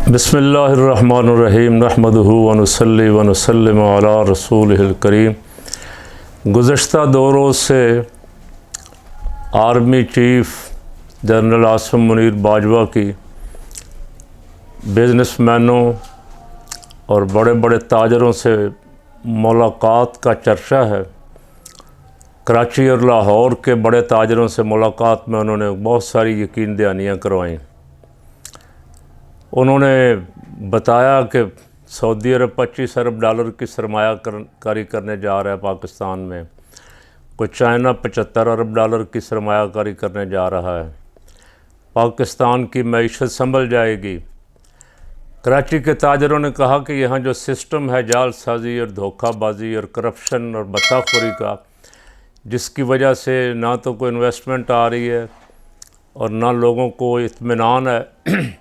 बिस्मिल्लाहिर्रहमानिर्रहीम नहमदुहु व नुसल्ली व नुसल्लिमु अला रसूलिहिल करीम। गुज़श्ता 2 रोज़ से army chief general Asim Munir Bajwa की बिज़नेसमैनों और बड़े बड़े ताजरों से मुलाकात का चर्चा है। कराची और लाहौर के बड़े ताजरों से मुलाकात में उन्होंने बहुत सारी यकीन दहानियाँ करवाईं। उन्होंने बताया कि सऊदी अरब 25 अरब डॉलर की सरमायाकारी करने जा रहा है पाकिस्तान में, कोई चाइना 75 अरब डॉलर की सरमायाकारी करने जा रहा है, पाकिस्तान की मईशत संभल जाएगी। कराची के ताजरों ने कहा कि यहाँ जो सिस्टम है जालसाजी और धोखाबाजी और करप्शन और बत्ताखोरी का, जिसकी वजह से ना तो कोई इन्वेस्टमेंट आ रही है और ना लोगों को इत्मीनान है।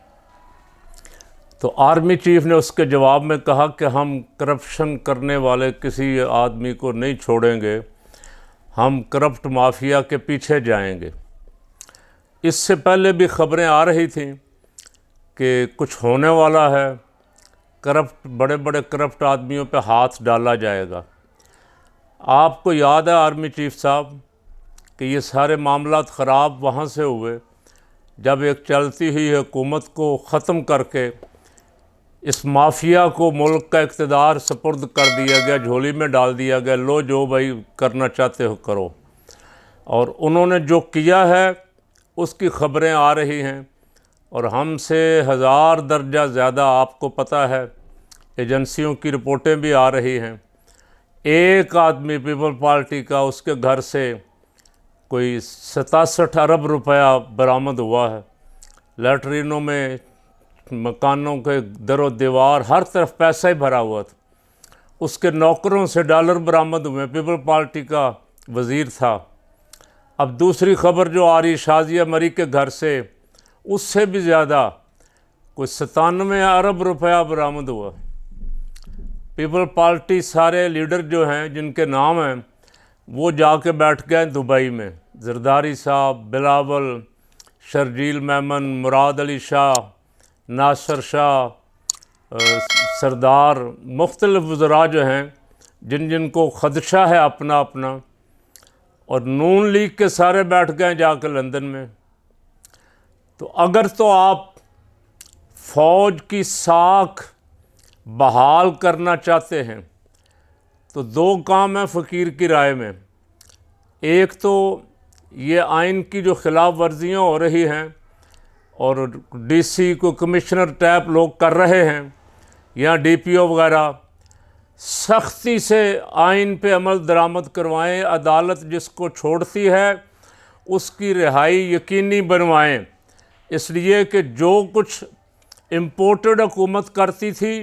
तो आर्मी चीफ़ ने उसके जवाब में कहा कि हम करप्शन करने वाले किसी आदमी को नहीं छोड़ेंगे, हम करप्ट माफिया के पीछे जाएंगे। इससे पहले भी ख़बरें आ रही थीं कि कुछ होने वाला है, बड़े बड़े करप्ट आदमियों पे हाथ डाला जाएगा। आपको याद है आर्मी चीफ़ साहब कि ये सारे मामलात ख़राब वहाँ से हुए जब एक चलती हुई हुकूमत को ख़त्म करके इस माफिया को मुल्क का इक़्तिदार सपुर्द कर दिया गया, झोली में डाल दिया गया, लो जो भाई करना चाहते हो करो। और उन्होंने जो किया है उसकी ख़बरें आ रही हैं और हमसे 1000 दर्जा ज़्यादा आपको पता है, एजेंसियों की रिपोर्टें भी आ रही हैं। एक आदमी पीपल पार्टी का, उसके घर से कोई 67 अरब रुपया बरामद हुआ है। लैटरीनों में, मकानों के दरो दीवार, हर तरफ पैसा ही भरा हुआ था। उसके नौकरों से डॉलर बरामद हुए, पीपल पार्टी का वज़ीर था। अब दूसरी ख़बर जो आ रही, शाजिया मरी के घर से उससे भी ज़्यादा कोई 97 अरब रुपया बरामद हुआ। पीपल पार्टी सारे लीडर जो हैं, जिनके नाम हैं, वो जाके बैठ गए दुबई में। जरदारी साहब, बिलावल, शर्जील मेमन, मुराद अली शाह, नासर शाह, सरदार, मुख्तलिफ वज़रा जो हैं, जिनको ख़दशा है अपना अपना, और नून लीग के सारे बैठ गए जाकर लंदन में। तो अगर तो आप फ़ौज की साख बहाल करना चाहते हैं तो 2 काम हैं फ़कीर की राय में। एक तो ये आइन की जो खिलाफ वर्जियाँ हो रही हैं और डीसी को कमिश्नर टाइप लोग कर रहे हैं या डीपीओ वगैरह, सख्ती से आइन पे अमल दरामद करवाएं। अदालत जिसको छोड़ती है उसकी रिहाई यकीनी बनवाएं, इसलिए कि जो कुछ इम्पोर्टेड हुकूमत करती थी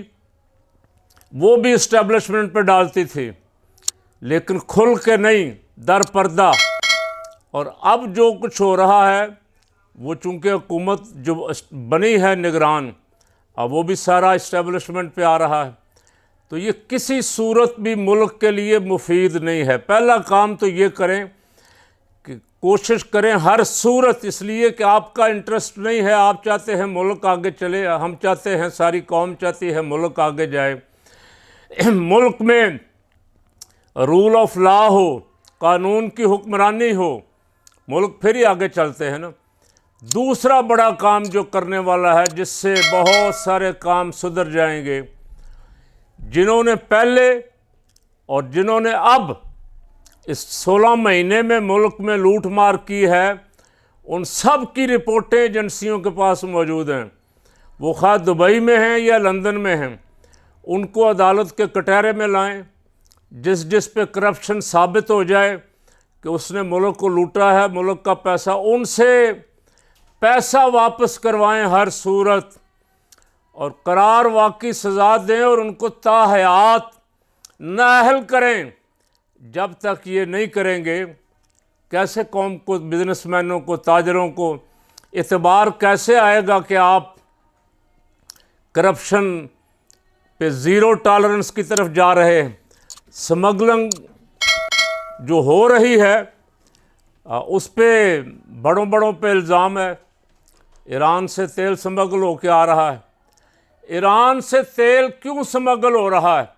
वो भी इस्टेब्लिशमेंट पे डालती थी, लेकिन खुल के नहीं, दर पर्दा। और अब जो कुछ हो रहा है वो चूँकि हुकूमत जो बनी है निगरान, अब वो भी सारा इस्टेब्लिशमेंट पे आ रहा है, तो ये किसी सूरत भी मुल्क के लिए मुफीद नहीं है। पहला काम तो ये करें कि कोशिश करें हर सूरत, इसलिए कि आपका इंटरेस्ट नहीं है, आप चाहते हैं मुल्क आगे चले, हम चाहते हैं, सारी कौम चाहती है मुल्क आगे जाए, मुल्क में रूल ऑफ लॉ हो, कानून की हुक्मरानी हो, मुल्क फिर ही आगे चलते हैं ना। दूसरा बड़ा काम जो करने वाला है, जिससे बहुत सारे काम सुधर जाएंगे, जिन्होंने पहले और जिन्होंने अब इस 16 महीने में मुल्क में लूट मार की है, उन सब की रिपोर्टें एजेंसियों के पास मौजूद हैं। वो खा दुबई में हैं या लंदन में हैं, उनको अदालत के कटहरे में लाएं। जिस पे करप्शन साबित हो जाए कि उसने मुल्क को लूटा है, मुल्क का पैसा, उनसे पैसा वापस करवाएं हर सूरत, और करार वाकई सज़ा दें और उनको ताहयात नाअहल करें। जब तक ये नहीं करेंगे, कैसे कौम को, बिजनेसमैनों को, ताजरों को एतबार कैसे आएगा कि आप करप्शन पे ज़ीरो टॉलरेंस की तरफ जा रहे हैं। स्मगलिंग जो हो रही है उस पे बड़ों पे इल्ज़ाम है, ईरान से तेल स्मगल होकर आ रहा है। ईरान से तेल क्यों स्मगल हो रहा है?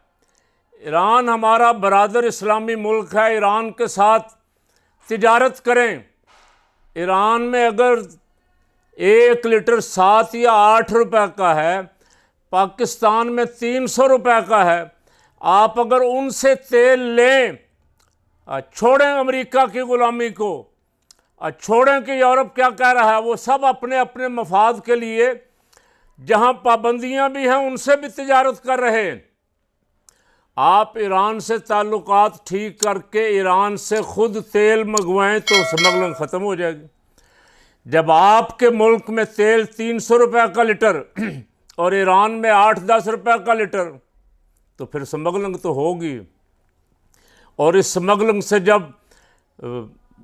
ईरान हमारा बरादर इस्लामी मुल्क है, ईरान के साथ तिजारत करें। ईरान में अगर 1 लीटर 7 या 8 रुपए का है, पाकिस्तान में 300 रुपए का है। आप अगर उनसे तेल लें, छोड़ें अमेरिका की गुलामी को, छोड़ें कि यूरोप क्या कह रहा है। वो सब अपने अपने मफाद के लिए जहां पाबंदियां भी हैं उनसे भी तिजारत कर रहे हैं। आप ईरान से ताल्लुकात ठीक करके ईरान से खुद तेल मंगवाएं तो स्मगलिंग ख़त्म हो जाएगी। जब आपके मुल्क में तेल 300 रुपये का लीटर और ईरान में 8-10 रुपये का लीटर, तो फिर स्मगलिंग तो होगी। और इस स्मगलिंग से जब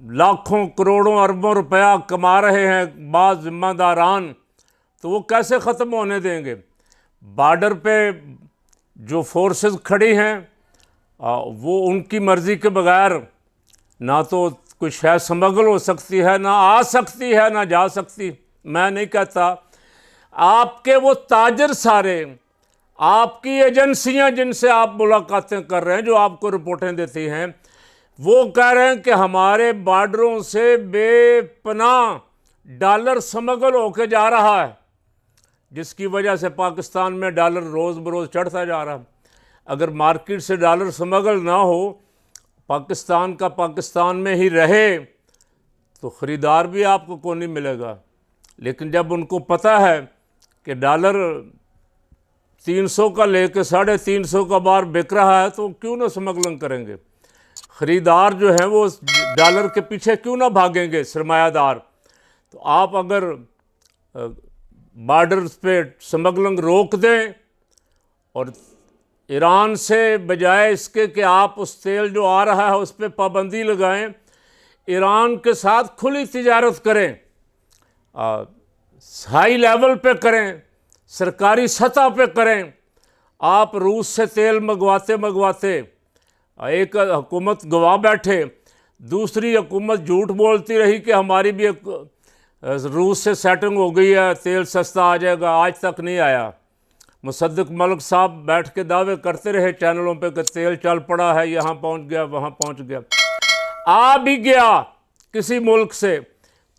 लाखों करोड़ों अरबों रुपया कमा रहे हैं बाज़ जिम्मेदारान, तो वो कैसे ख़त्म होने देंगे? बॉर्डर पे जो फोर्सेस खड़ी हैं वो उनकी मर्ज़ी के बगैर ना तो कोई शय स्मगल हो सकती है, ना आ सकती है, ना जा सकती। मैं नहीं कहता। आपके वो ताजर सारे, आपकी एजेंसियां जिनसे आप मुलाकातें कर रहे हैं, जो आपको रिपोर्टें देती हैं, वो कह रहे हैं कि हमारे बॉर्डरों से बेपनाह डॉलर स्मगल होके जा रहा है, जिसकी वजह से पाकिस्तान में डॉलर रोज़ बरोज़ चढ़ता जा रहा है। अगर मार्केट से डॉलर स्मगल ना हो, पाकिस्तान का पाकिस्तान में ही रहे, तो ख़रीदार भी आपको को नहीं मिलेगा। लेकिन जब उनको पता है कि डॉलर 300 का लेके 350 का बार बिक रहा है, तो क्यों ना स्मगलिंग करेंगे? ख़रीदार जो हैं वो डॉलर के पीछे क्यों ना भागेंगे, सरमायादार? तो आप अगर बॉर्डर पे स्मगलिंग रोक दें और ईरान से बजाय इसके कि आप उस तेल जो आ रहा है उस पर पाबंदी लगाएं, ईरान के साथ खुली तिजारत करें, हाई लेवल पे करें, सरकारी सतह पे करें। आप रूस से तेल मंगवाते एक हुकूमत गवा बैठे, दूसरी हुकूमत झूठ बोलती रही कि हमारी भी रूस से सेटिंग हो गई है, तेल सस्ता आ जाएगा। आज तक नहीं आया। मुसद्दिक मलिक साहब बैठ के दावे करते रहे चैनलों पे कि तेल चल पड़ा है, यहाँ पहुँच गया, वहाँ पहुँच गया। आ भी गया किसी मुल्क से,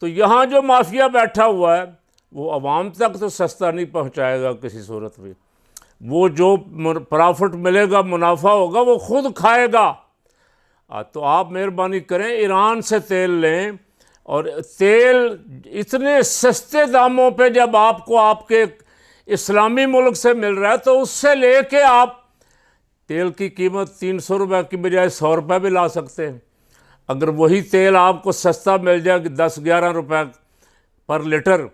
तो यहाँ जो माफिया बैठा हुआ है वो आवाम तक तो सस्ता नहीं पहुँचाएगा किसी सूरत में। वो जो प्रॉफिट मिलेगा, मुनाफा होगा, वो खुद खाएगा। तो आप मेहरबानी करें, ईरान से तेल लें। और तेल इतने सस्ते दामों पे जब आपको आपके इस्लामी मुल्क से मिल रहा है, तो उससे लेके आप तेल की कीमत 300 रुपये की बजाय 100 रुपये भी ला सकते हैं। अगर वही तेल आपको सस्ता मिल जाए 10-11 रुपये पर लीटर,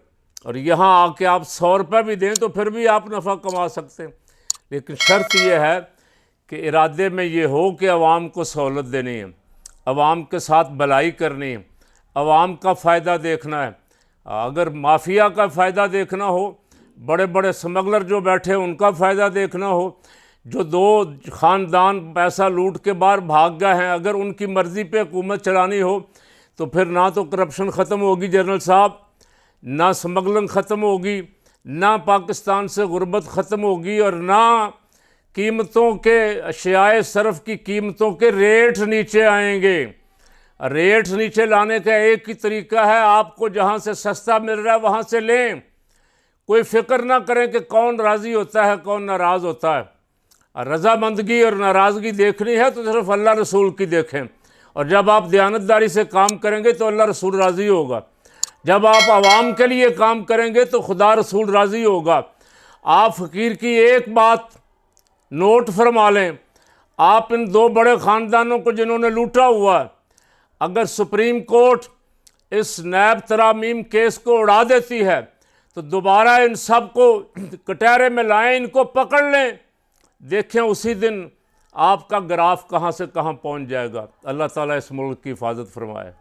और यहाँ आके आप 100 रुपये भी दें, तो फिर भी आप नफ़ा कमा सकते हैं। लेकिन शर्त यह है कि इरादे में ये हो कि आवाम को सहूलत देनी है, आवाम के साथ भलाई करनी है, आवाम का फ़ायदा देखना है। अगर माफिया का फ़ायदा देखना हो, बड़े बड़े स्मगलर जो बैठे हैं उनका फ़ायदा देखना हो, जो 2 ख़ानदान पैसा लूट के बाहर भाग गए हैं, अगर उनकी मर्ज़ी पे हुकूमत चलानी हो, तो फिर ना तो करप्शन ख़त्म होगी जनरल साहब, ना स्मगलिंग ख़त्म होगी, ना पाकिस्तान से गुर्बत ख़त्म होगी, और ना कीमतों के अशियाए सरफ़ की कीमतों के रेट नीचे आएंगे। रेट नीचे लाने का एक ही तरीका है, आपको जहाँ से सस्ता मिल रहा है वहाँ से लें। कोई फ़िक्र ना करें कि कौन राज़ी होता है, कौन नाराज़ होता है। रज़ामंदगी और नाराज़गी देखनी है तो सिर्फ अल्लाह रसूल की देखें, और जब आप दयानतदारी से काम करेंगे तो अल्लाह रसूल राज़ी होगा। जब आप आवाम के लिए काम करेंगे तो खुदा रसूल राज़ी होगा। आप फ़कीर की एक बात नोट फरमा लें, आप इन 2 बड़े ख़ानदानों को जिन्होंने लूटा हुआ है, अगर सुप्रीम कोर्ट इस नैब तरामीम केस को उड़ा देती है, तो दोबारा इन सब को कटहरे में लाएं, इनको पकड़ लें। देखें उसी दिन आपका ग्राफ कहाँ से कहाँ पहुँच जाएगा। अल्लाह ताला इस मुल्क की हिफाजत फरमाए।